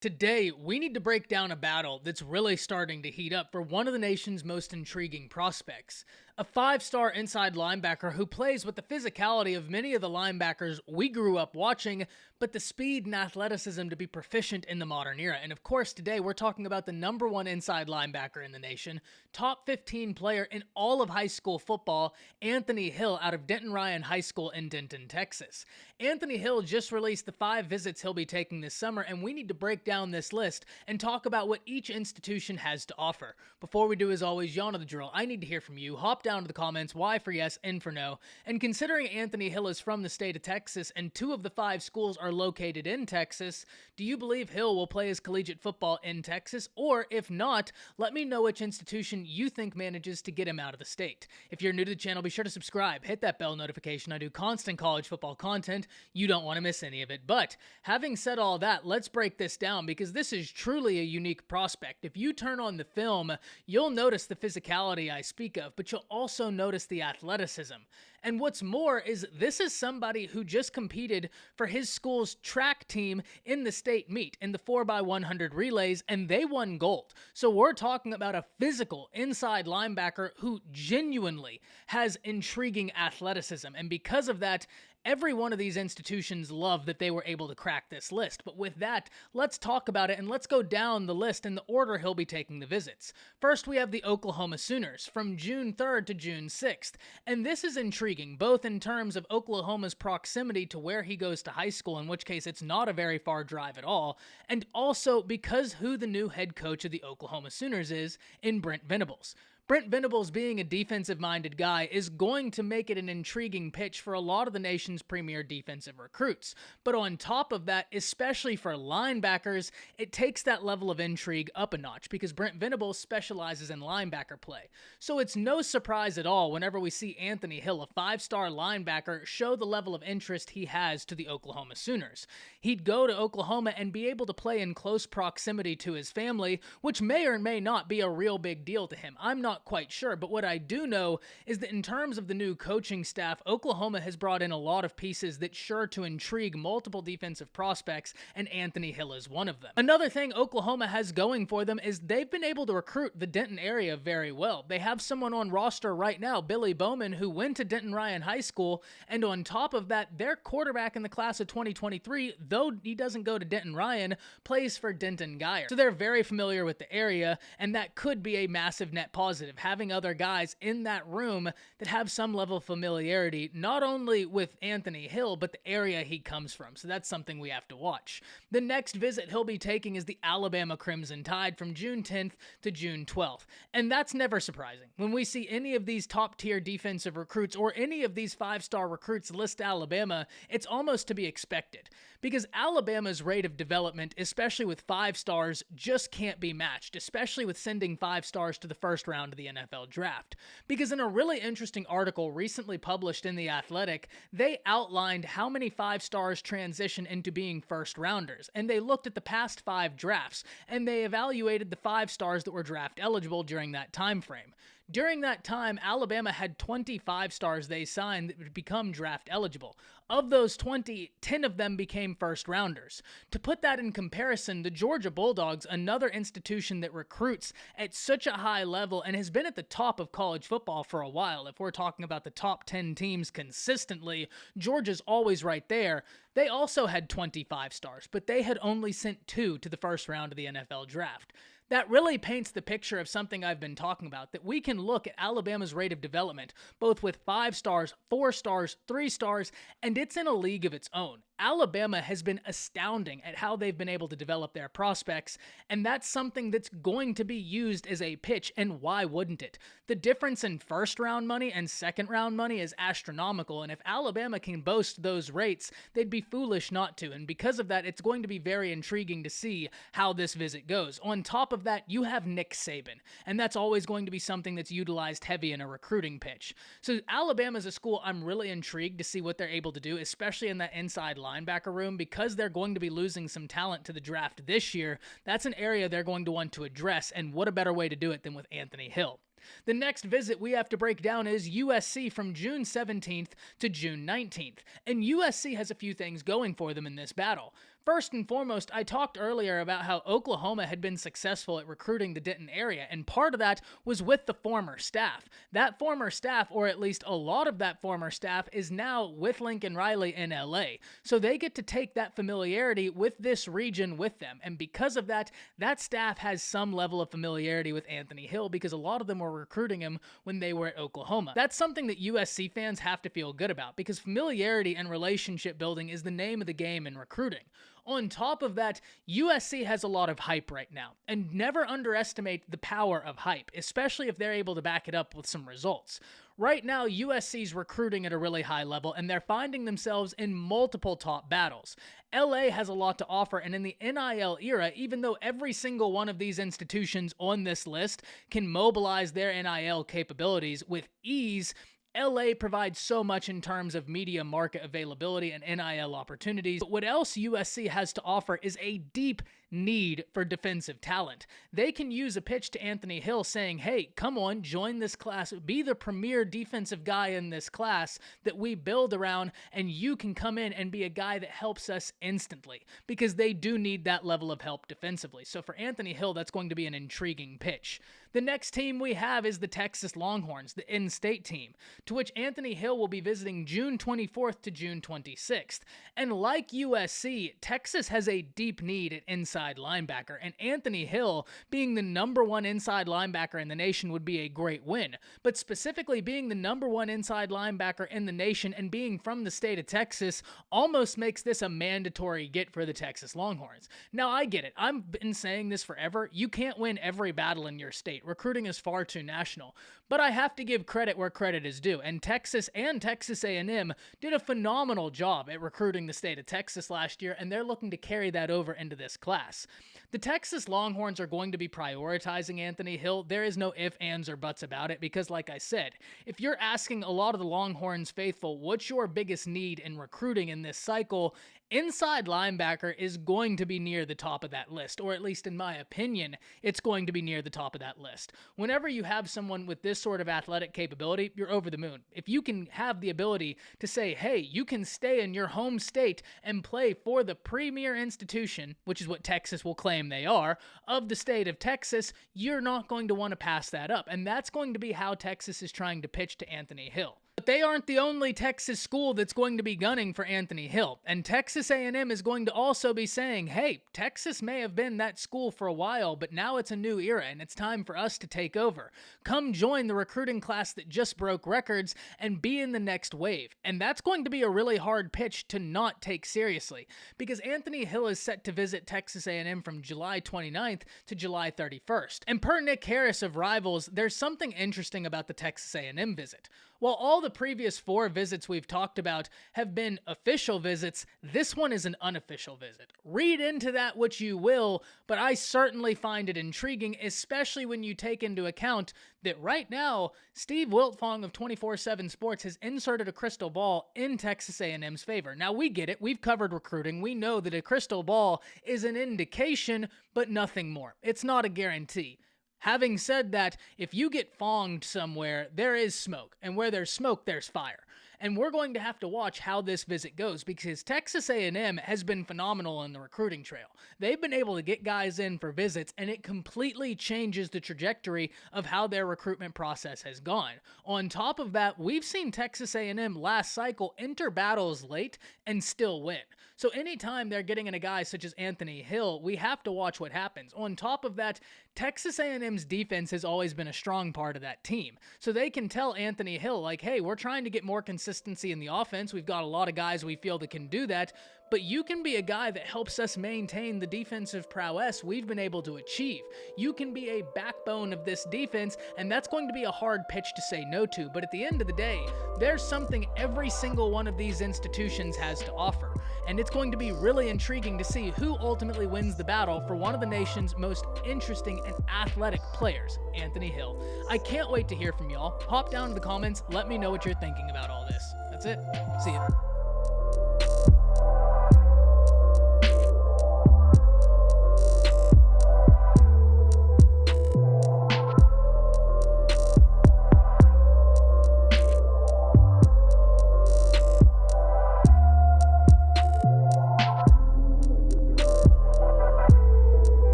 Today, we need to break down a battle that's really starting to heat up for one of the nation's most intriguing prospects. A five-star inside linebacker who plays with the physicality of many of the linebackers we grew up watching, but the speed and athleticism to be proficient in the modern era. And of course, today we're talking about the number one inside linebacker in the nation, top 15 player in all of high school football, Anthony Hill out of Denton Ryan High School in Denton, Texas. Anthony Hill just released the 5 visits he'll be taking this summer, and we need to break down this list and talk about what each institution has to offer. Before we do, as always, y'all know the drill. I need to hear from you. Hop down to the comments, Y for yes, N for no. And considering Anthony Hill is from the state of Texas and 2 of the 5 schools are located in Texas, do you believe Hill will play his collegiate football in Texas? Or if not, let me know which institution you think manages to get him out of the state. If you're new to the channel, be sure to subscribe, hit that bell notification. I do constant college football content. You don't want to miss any of it. But having said all that, let's break this down because this is truly a unique prospect. If you turn on the film, you'll notice the physicality I speak of, but you'll also notice the athleticism. And what's more is this is somebody who just competed for his school's track team in the state meet in the 4x100 relays, and they won gold. So we're talking about a physical inside linebacker who genuinely has intriguing athleticism. And because of that, every one of these institutions love that they were able to crack this list. But with that, let's talk about it and let's go down the list in the order he'll be taking the visits. First, we have the Oklahoma Sooners from June 3rd to June 6th. And this is intriguing, both in terms of Oklahoma's proximity to where he goes to high school, in which case it's not a very far drive at all, and also because who the new head coach of the Oklahoma Sooners is in Brent Venables. Brent Venables, being a defensive-minded guy, is going to make it an intriguing pitch for a lot of the nation's premier defensive recruits. But on top of that, especially for linebackers, it takes that level of intrigue up a notch because Brent Venables specializes in linebacker play. So it's no surprise at all whenever we see Anthony Hill, a 5-star linebacker, show the level of interest he has to the Oklahoma Sooners. He'd go to Oklahoma and be able to play in close proximity to his family, which may or may not be a real big deal to him. I'm not quite sure, but what I do know is that in terms of the new coaching staff, Oklahoma has brought in a lot of pieces that's sure to intrigue multiple defensive prospects, and Anthony Hill is one of them. Another thing Oklahoma has going for them is they've been able to recruit the Denton area very well. They have someone on roster right now, Billy Bowman, who went to Denton Ryan High School, and on top of that, their quarterback in the class of 2023, though he doesn't go to Denton Ryan, plays for Denton Guyer. So they're very familiar with the area, and that could be a massive net positive. Having other guys in that room that have some level of familiarity, not only with Anthony Hill, but the area he comes from. So that's something we have to watch. The next visit he'll be taking is the Alabama Crimson Tide from June 10th to June 12th. And that's never surprising. When we see any of these top-tier defensive recruits or any of these 5-star recruits list Alabama, it's almost to be expected. Because Alabama's rate of development, especially with 5 stars, just can't be matched, especially with sending 5 stars to the first round of the NFL draft. Because in a really interesting article recently published in The Athletic, they outlined how many 5 stars transition into being first rounders, and they looked at the past 5 drafts, and they evaluated the 5 stars that were draft eligible during that time frame. During that time, Alabama had 25 stars they signed that would become draft eligible. Of those 20, 10 of them became first rounders. To put that in comparison, the Georgia Bulldogs, another institution that recruits at such a high level and has been at the top of college football for a while, if we're talking about the top 10 teams consistently, Georgia's always right there. They also had 25 stars, but they had only sent 2 to the first round of the NFL draft. That really paints the picture of something I've been talking about, that we can look at Alabama's rate of development, both with 5 stars, 4 stars, 3 stars, and it's in a league of its own. Alabama has been astounding at how they've been able to develop their prospects, and that's something that's going to be used as a pitch, and why wouldn't it? The difference in first-round money and second-round money is astronomical, and if Alabama can boast those rates, they'd be foolish not to, and because of that, it's going to be very intriguing to see how this visit goes. On top of that, you have Nick Saban, and that's always going to be something that's utilized heavy in a recruiting pitch. So Alabama's a school I'm really intrigued to see what they're able to do, especially in that inside linebacker room, because they're going to be losing some talent to the draft this year. That's an area they're going to want to address, and what a better way to do it than with Anthony Hill. The next visit we have to break down is USC from June 17th to June 19th, and USC has a few things going for them in this battle. First and foremost, I talked earlier about how Oklahoma had been successful at recruiting the Denton area, and part of that was with the former staff. That former staff, or at least a lot of that former staff, is now with Lincoln Riley in LA. So they get to take that familiarity with this region with them, and because of that, that staff has some level of familiarity with Anthony Hill because a lot of them were recruiting him when they were at Oklahoma. That's something that USC fans have to feel good about because familiarity and relationship building is the name of the game in recruiting. On top of that, USC has a lot of hype right now, and never underestimate the power of hype, especially if they're able to back it up with some results. Right now, USC's recruiting at a really high level, and they're finding themselves in multiple top battles. LA has a lot to offer, and in the NIL era, even though every single one of these institutions on this list can mobilize their NIL capabilities with ease, LA provides so much in terms of media market availability and NIL opportunities, but what else USC has to offer is a deep need for defensive talent. They can use a pitch to Anthony Hill saying, hey, come on, join this class, be the premier defensive guy in this class that we build around, and you can come in and be a guy that helps us instantly, because they do need that level of help defensively. So for Anthony Hill, that's going to be an intriguing pitch. The next team we have is the Texas Longhorns, the in-state team, to which Anthony Hill will be visiting June 24th to June 26th. And like USC, Texas has a deep need at inside linebacker, and Anthony Hill being the #1 inside linebacker in the nation would be a great win. But specifically being the #1 inside linebacker in the nation and being from the state of Texas almost makes this a mandatory get for the Texas Longhorns. Now, I get it. I've been saying this forever. You can't win every battle in your state. Recruiting is far too national. But I have to give credit where credit is due, and Texas and Texas A&M did a phenomenal job at recruiting the state of Texas last year, and they're looking to carry that over into this class. The Texas Longhorns are going to be prioritizing Anthony Hill. There is no ifs, ands, or buts about it because, like I said, if you're asking a lot of the Longhorns faithful, what's your biggest need in recruiting in this cycle, inside linebacker is going to be near the top of that list, or at least in my opinion, it's going to be near the top of that list. Whenever you have someone with this sort of athletic capability, you're over the moon. If you can have the ability to say, hey, you can stay in your home state and play for the premier institution, which is what Texas will claim they are, of the state of Texas, you're not going to want to pass that up. And that's going to be how Texas is trying to pitch to Anthony Hill. But they aren't the only Texas school that's going to be gunning for Anthony Hill. And Texas A&M is going to also be saying, hey, Texas may have been that school for a while, but now it's a new era and it's time for us to take over. Come join the recruiting class that just broke records and be in the next wave. And that's going to be a really hard pitch to not take seriously because Anthony Hill is set to visit Texas A&M from July 29th to July 31st. And per Nick Harris of Rivals, there's something interesting about the Texas A&M visit. While all the previous 4 visits we've talked about have been official visits, this one is an unofficial visit. Read into that what you will, but I certainly find it intriguing, especially when you take into account that right now, Steve Wiltfong of 24/7 Sports has inserted a crystal ball in Texas A&M's favor. Now, we get it. We've covered recruiting. We know that a crystal ball is an indication, but nothing more. It's not a guarantee. Having said that, if you get fonged somewhere, there is smoke, and where there's smoke, there's fire. And we're going to have to watch how this visit goes because Texas A&M has been phenomenal in the recruiting trail. They've been able to get guys in for visits, and it completely changes the trajectory of how their recruitment process has gone. On top of that, we've seen Texas A&M last cycle enter battles late and still win. So anytime they're getting in a guy such as Anthony Hill, we have to watch what happens. On top of that, Texas A&M's defense has always been a strong part of that team. So they can tell Anthony Hill, like, hey, we're trying to get more consistency in the offense. We've got a lot of guys we feel that can do that. But you can be a guy that helps us maintain the defensive prowess we've been able to achieve. You can be a backbone of this defense, and that's going to be a hard pitch to say no to. But at the end of the day, there's something every single one of these institutions has to offer. And it's going to be really intriguing to see who ultimately wins the battle for one of the nation's most interesting and athletic players, Anthony Hill. I can't wait to hear from y'all. Hop down in the comments. Let me know what you're thinking about all this. That's it. See ya.